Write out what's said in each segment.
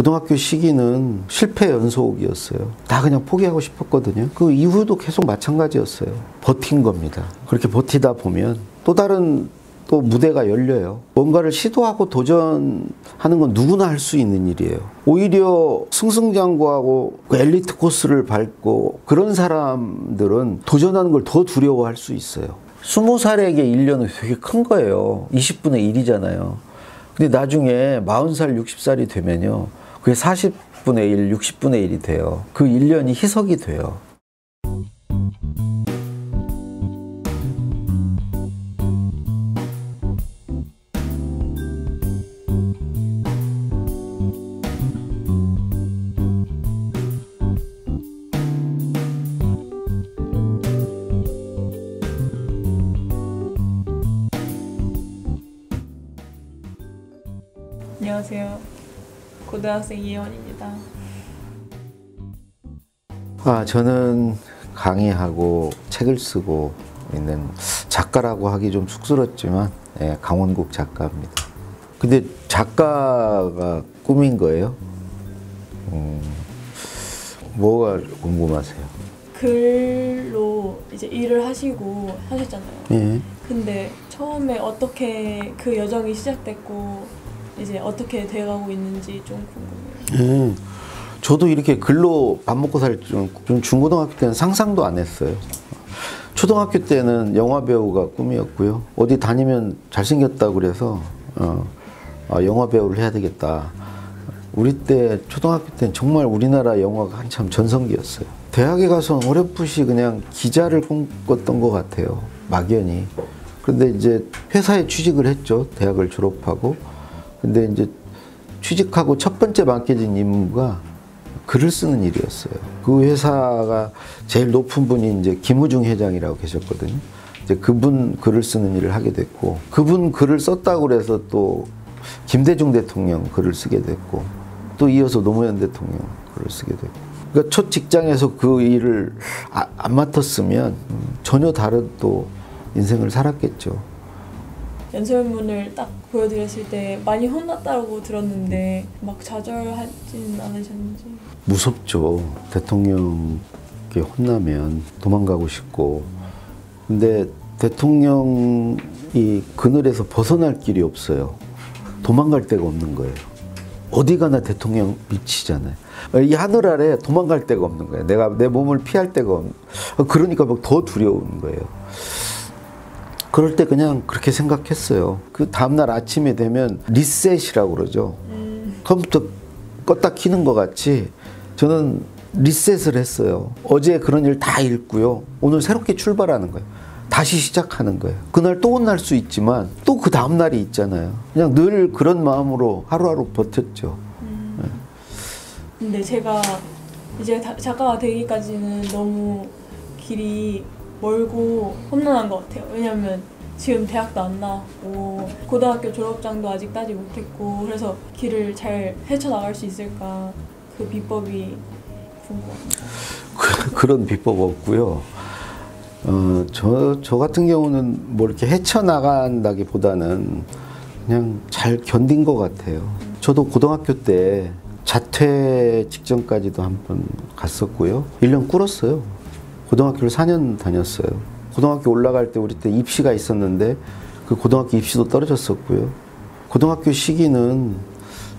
고등학교 시기는 실패 연속이었어요. 다 그냥 포기하고 싶었거든요. 그 이후도 계속 마찬가지였어요. 버틴 겁니다. 그렇게 버티다 보면 또 다른 무대가 열려요. 뭔가를 시도하고 도전하는 건 누구나 할 수 있는 일이에요. 오히려 승승장구하고 그 엘리트 코스를 밟고 그런 사람들은 도전하는 걸 더 두려워할 수 있어요. 20살에게 1년은 되게 큰 거예요. 20분의 1이잖아요. 근데 나중에 40살, 60살이 되면요. 그게 40분의 1, 60분의 1이 돼요. 그 1년이 희석이 돼요. 안녕하세요. 고등학생 이혜원입니다. 저는 강의하고 책을 쓰고 있는 작가라고 하기 좀 쑥스럽지만 강원국 작가입니다. 근데 작가가 꿈인 거예요? 뭐가 궁금하세요? 글로 이제 일을 하셨잖아요. 예. 근데 처음에 어떻게 그 여정이 시작됐고 이제 어떻게 돼가고 있는지 좀 궁금해요. 저도 이렇게 글로 밥 먹고 살 줄 중고등학교 때는 상상도 안 했어요. 초등학교 때는 영화 배우가 꿈이었고요. 어디 다니면 잘생겼다고 그래서 영화 배우를 해야 되겠다. 우리 때 초등학교 때는 정말 우리나라 영화가 한참 전성기였어요. 대학에 가서 어렴풋이 그냥 기자를 꿈꿨던 것 같아요. 막연히. 그런데 이제 회사에 취직을 했죠. 대학을 졸업하고. 근데 이제 취직하고 첫 번째 맡겨진 임무가 글을 쓰는 일이었어요. 그 회사가 제일 높은 분이 이제 김우중 회장이라고 계셨거든요. 이제 그분 글을 쓰는 일을 하게 됐고, 그분 글을 썼다고 그래서 또 김대중 대통령 글을 쓰게 됐고, 또 이어서 노무현 대통령 글을 쓰게 됐고. 그러니까 첫 직장에서 그 일을 안 맡았으면 전혀 다른 또 인생을 살았겠죠. 연설문을 딱 보여드렸을 때 많이 혼났다고 들었는데 막 좌절하진 않으셨는지. 무섭죠. 대통령께 혼나면 도망가고 싶고. 근데 대통령이 그늘에서 벗어날 길이 없어요. 도망갈 데가 없는 거예요. 어디 가나 대통령 밑이잖아요. 이 하늘 아래 도망갈 데가 없는 거예요. 내가 내 몸을 피할 데가 없는. 그러니까 막 더 두려운 거예요. 그럴 때 그냥 그렇게 생각했어요. 그 다음날 아침에 되면 리셋이라고 그러죠. 컴퓨터 껐다 켜는 것 같이 저는 리셋을 했어요. 어제 그런 일 다 읽고요. 오늘 새롭게 출발하는 거예요. 다시 시작하는 거예요. 그날 또 혼날 수 있지만 또 그 다음날이 있잖아요. 그냥 늘 그런 마음으로 하루하루 버텼죠. 근데 제가 이제 작가가 되기까지는 너무 길이 멀고 험난한 것 같아요. 왜냐면 지금 대학도 안 나왔고 고등학교 졸업장도 아직 따지 못했고 그래서 길을 잘 헤쳐나갈 수 있을까 그 비법이 궁금합니다. 그런 비법 없고요. 저 같은 경우는 뭐 이렇게 헤쳐나간다기보다는 그냥 잘 견딘 것 같아요. 저도 고등학교 때 자퇴 직전까지도 한 번 갔었고요. 1년 꿇었어요. 고등학교를 4년 다녔어요. 고등학교 올라갈 때 우리 때 입시가 있었는데 그 고등학교 입시도 떨어졌었고요. 고등학교 시기는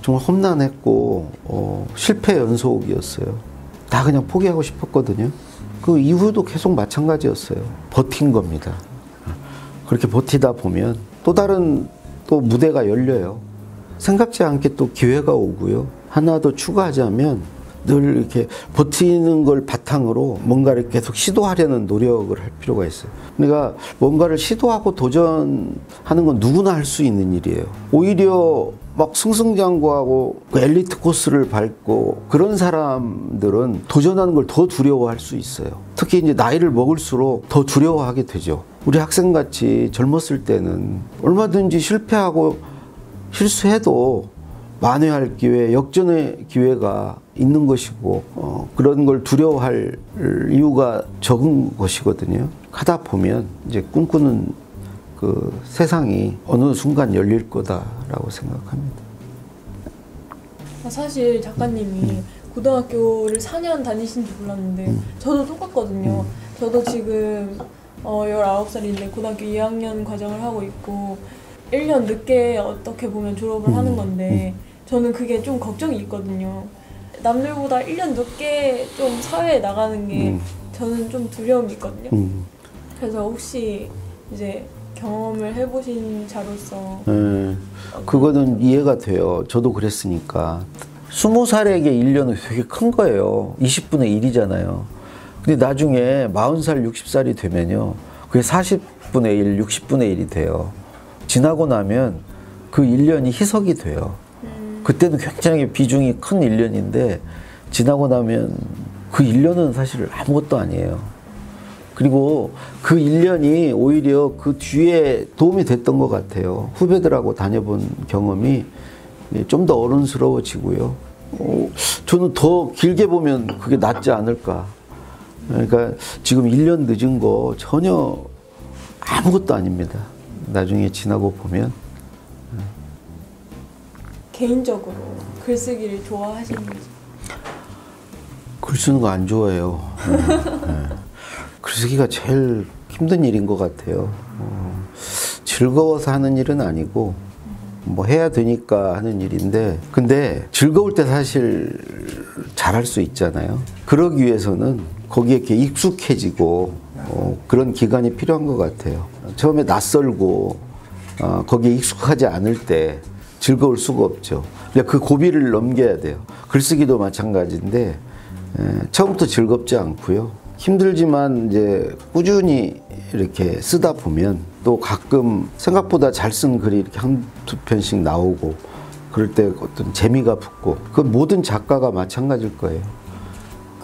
정말 험난했고 실패 연속이었어요. 다 그냥 포기하고 싶었거든요. 그 이후도 계속 마찬가지였어요. 버틴 겁니다. 그렇게 버티다 보면 또 다른 무대가 열려요. 생각지 않게 또 기회가 오고요. 하나 더 추가하자면 늘 이렇게 버티는 걸 바탕으로 뭔가를 계속 시도하려는 노력을 할 필요가 있어요. 그러니까 뭔가를 시도하고 도전하는 건 누구나 할 수 있는 일이에요. 오히려 막 승승장구하고 그 엘리트 코스를 밟고 그런 사람들은 도전하는 걸 더 두려워할 수 있어요. 특히 이제 나이를 먹을수록 더 두려워하게 되죠. 우리 학생같이 젊었을 때는 얼마든지 실패하고 실수해도 만회할 기회, 역전의 기회가 있는 것이고 그런 걸 두려워할 이유가 적은 것이거든요. 하다 보면 이제 꿈꾸는 그 세상이 어느 순간 열릴 거다라고 생각합니다. 사실 작가님이 고등학교를 4년 다니신지 몰랐는데 저도 똑같거든요. 저도 지금 19살인데 고등학교 2학년 과정을 하고 있고 1년 늦게 어떻게 보면 졸업을 하는 건데 저는 그게 좀 걱정이 있거든요. 남들보다 1년 늦게 좀 사회에 나가는 게 저는 좀 두려움이 있거든요. 그래서 혹시 이제 경험을 해보신 자로서 그거는 이해가 돼요. 저도 그랬으니까. 20살에게 1년은 되게 큰 거예요. 20분의 1이잖아요. 근데 나중에 40살, 60살이 되면요. 그게 40분의 1, 60분의 1이 돼요. 지나고 나면 그 1년이 희석이 돼요. 그때는 굉장히 비중이 큰 1년인데 지나고 나면 그 1년은 사실 아무것도 아니에요. 그리고 그 1년이 오히려 그 뒤에 도움이 됐던 것 같아요. 후배들하고 다녀본 경험이 좀 더 어른스러워지고요. 저는 더 길게 보면 그게 낫지 않을까. 그러니까 지금 1년 늦은 거 전혀 아무것도 아닙니다. 나중에 지나고 보면. 개인적으로 글쓰기를 좋아하시는지? 글 쓰는 거 안 좋아해요. 글쓰기가 제일 힘든 일인 것 같아요. 즐거워서 하는 일은 아니고 뭐 해야 되니까 하는 일인데 근데 즐거울 때 사실 잘할 수 있잖아요. 그러기 위해서는 거기에 이렇게 익숙해지고 그런 기간이 필요한 것 같아요. 처음에 낯설고 거기에 익숙하지 않을 때 즐거울 수가 없죠. 그 고비를 넘겨야 돼요. 글쓰기도 마찬가지인데 처음부터 즐겁지 않고요. 힘들지만 이제 꾸준히 이렇게 쓰다 보면 또 가끔 생각보다 잘 쓴 글이 이렇게 한두 편씩 나오고 그럴 때 어떤 재미가 붙고 그건 모든 작가가 마찬가지일 거예요.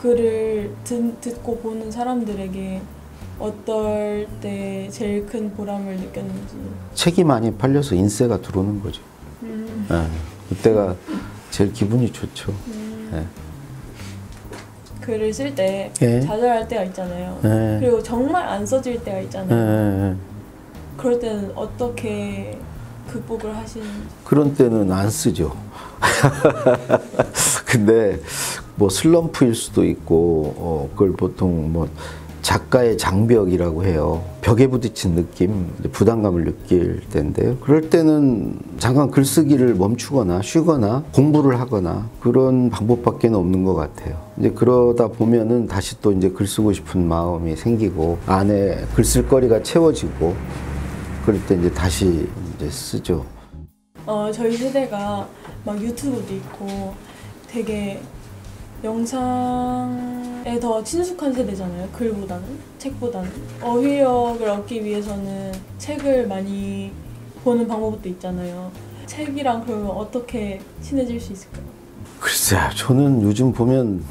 글을 듣고 보는 사람들에게 어떨 때 제일 큰 보람을 느꼈는지. 책이 많이 팔려서 인세가 들어오는 거죠. 네, 그때가 제일 기분이 좋죠. 네. 글을 쓸 때 예. 좌절할 때가 있잖아요. 예. 그리고 정말 안 써질 때가 있잖아요. 예. 그럴 때는 어떻게 극복을 하시는지. 그런 때는 안 쓰죠. 근데 뭐 슬럼프일 수도 있고 그걸 보통 뭐 작가의 장벽이라고 해요. 벽에 부딪힌 느낌, 부담감을 느낄 때인데요. 그럴 때는 잠깐 글쓰기를 멈추거나 쉬거나 공부를 하거나 그런 방법밖에 없는 것 같아요. 이제 그러다 보면은 다시 또 이제 글 쓰고 싶은 마음이 생기고 안에 글쓸거리가 채워지고 그럴 때 이제 다시 이제 쓰죠. 저희 세대가 막 유튜브도 있고 되게 영상에 더 친숙한 세대잖아요. 글보다는, 책보다는. 어휘력을 얻기 위해서는 책을 많이 보는 방법도 있잖아요. 책이랑 그러면 어떻게 친해질 수 있을까요? 글쎄요. 저는 요즘 보면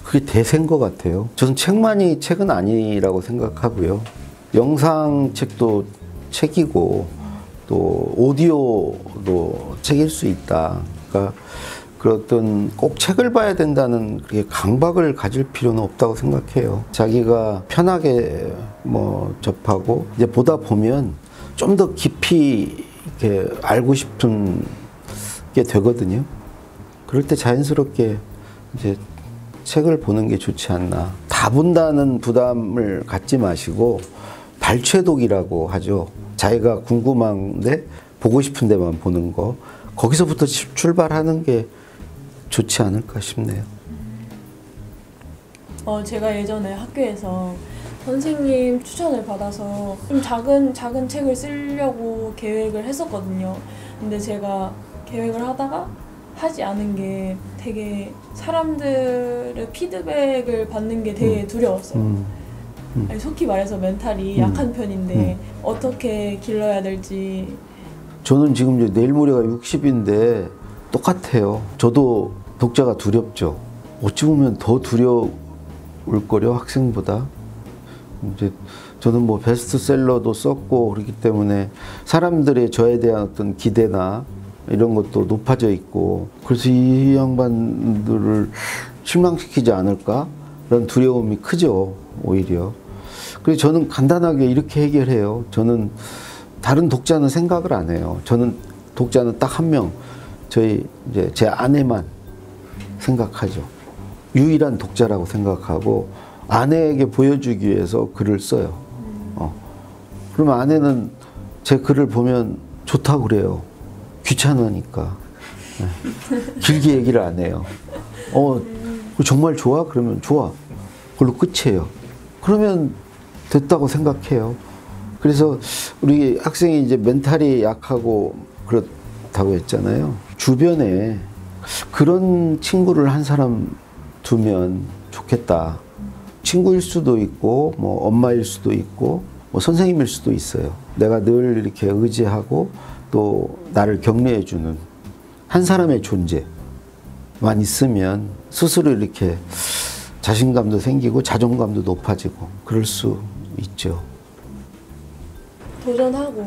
그게 대세인 것 같아요. 저는 책만이 책은 아니라고 생각하고요. 영상책도 책이고 또 오디오도 책일 수 있다. 그러니까 그런 꼭 책을 봐야 된다는 그렇게 강박을 가질 필요는 없다고 생각해요. 자기가 편하게 뭐 접하고 이제 보다 보면 좀 더 깊이 이렇게 알고 싶은 게 되거든요. 그럴 때 자연스럽게 이제 책을 보는 게 좋지 않나. 다 본다는 부담을 갖지 마시고 발췌독이라고 하죠. 자기가 궁금한데 보고 싶은 데만 보는 거. 거기서부터 출발하는 게 좋지 않을까 싶네요. 제가 예전에 학교에서 선생님 추천을 받아서 좀 작은 책을 쓰려고 계획을 했었거든요. 근데 제가 계획을 하다가 하지 않은 게 되게 사람들의 피드백을 받는 게 되게 두려웠어요. 아니, 속히 말해서 멘탈이 약한 편인데 어떻게 길러야 될지. 저는 지금 이제 내일 모레가 60인데 똑같아요. 저도 독자가 두렵죠. 어찌 보면 더 두려울걸요, 학생보다. 이제 저는 뭐 베스트셀러도 썼고 그렇기 때문에 사람들의 저에 대한 어떤 기대나 이런 것도 높아져 있고 그래서 이 양반들을 실망시키지 않을까? 라는 두려움이 크죠, 오히려. 그래서 저는 간단하게 이렇게 해결해요. 저는 다른 독자는 생각을 안 해요. 저는 독자는 딱 한 명, 저희 이제 제 아내만 생각하죠. 유일한 독자라고 생각하고 아내에게 보여주기 위해서 글을 써요. 그러면 아내는 제 글을 보면 좋다고 그래요. 귀찮으니까. 네. 길게 얘기를 안 해요. 정말 좋아? 그러면 좋아. 그걸로 끝이에요. 그러면 됐다고 생각해요. 그래서 우리 학생이 이제 멘탈이 약하고 그렇다고 했잖아요. 주변에 그런 친구를 한 사람 두면 좋겠다. 친구일 수도 있고, 뭐 엄마일 수도 있고, 뭐 선생님일 수도 있어요. 내가 늘 이렇게 의지하고 또 나를 격려해주는 한 사람의 존재만 있으면 스스로 이렇게 자신감도 생기고 자존감도 높아지고 그럴 수 있죠. 도전하고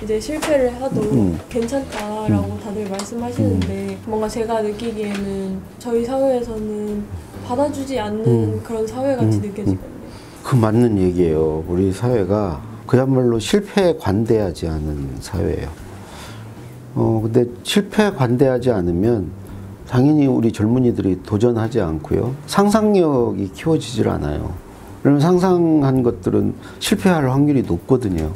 이제 실패를 해도 괜찮다라고 다들 말씀하시는데 뭔가 제가 느끼기에는 저희 사회에서는 받아주지 않는 그런 사회같이 느껴지거든요. 그 맞는 얘기예요. 우리 사회가 그야말로 실패에 관대하지 않은 사회예요. 근데 실패에 관대하지 않으면 당연히 우리 젊은이들이 도전하지 않고요. 상상력이 키워지질 않아요. 그러면 상상한 것들은 실패할 확률이 높거든요.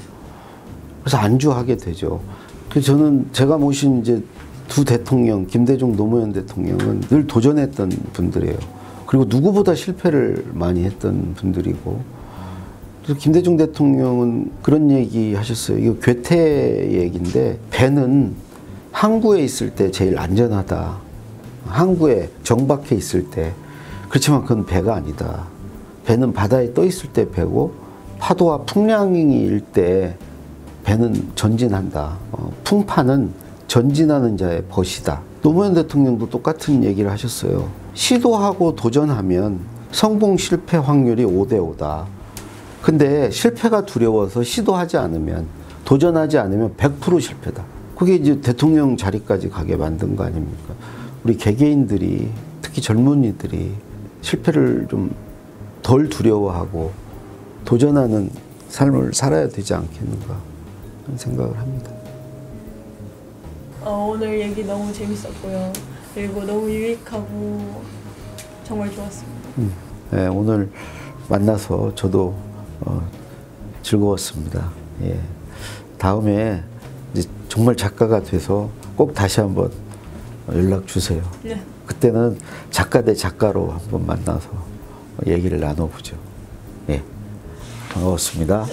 그래서 안주하게 되죠. 그래서 저는 제가 모신 이제 두 대통령, 김대중, 노무현 대통령은 늘 도전했던 분들이에요. 그리고 누구보다 실패를 많이 했던 분들이고, 그래서 김대중 대통령은 그런 얘기 하셨어요. 이거 괴테 얘기인데, 배는 항구에 있을 때 제일 안전하다. 항구에 정박해 있을 때. 그렇지만 그건 배가 아니다. 배는 바다에 떠 있을 때 배고, 파도와 풍랑일 때 배는 전진한다. 풍파는 전진하는 자의 벗이다. 노무현 대통령도 똑같은 얘기를 하셨어요. 시도하고 도전하면 성공 실패 확률이 5대5다. 근데 실패가 두려워서 시도하지 않으면, 도전하지 않으면 100% 실패다. 그게 이제 대통령 자리까지 가게 만든 거 아닙니까? 우리 개개인들이, 특히 젊은이들이 실패를 좀 덜 두려워하고 도전하는 삶을 살아야 되지 않겠는가 그런 생각을 합니다. 오늘 얘기 너무 재밌었고요. 그리고 너무 유익하고 정말 좋았습니다. 네, 오늘 만나서 저도 즐거웠습니다. 예. 다음에 이제 정말 작가가 돼서 꼭 다시 한번 연락 주세요. 네. 그때는 작가 대 작가로 한번 만나서 얘기를 나눠보죠. 예. 반갑습니다.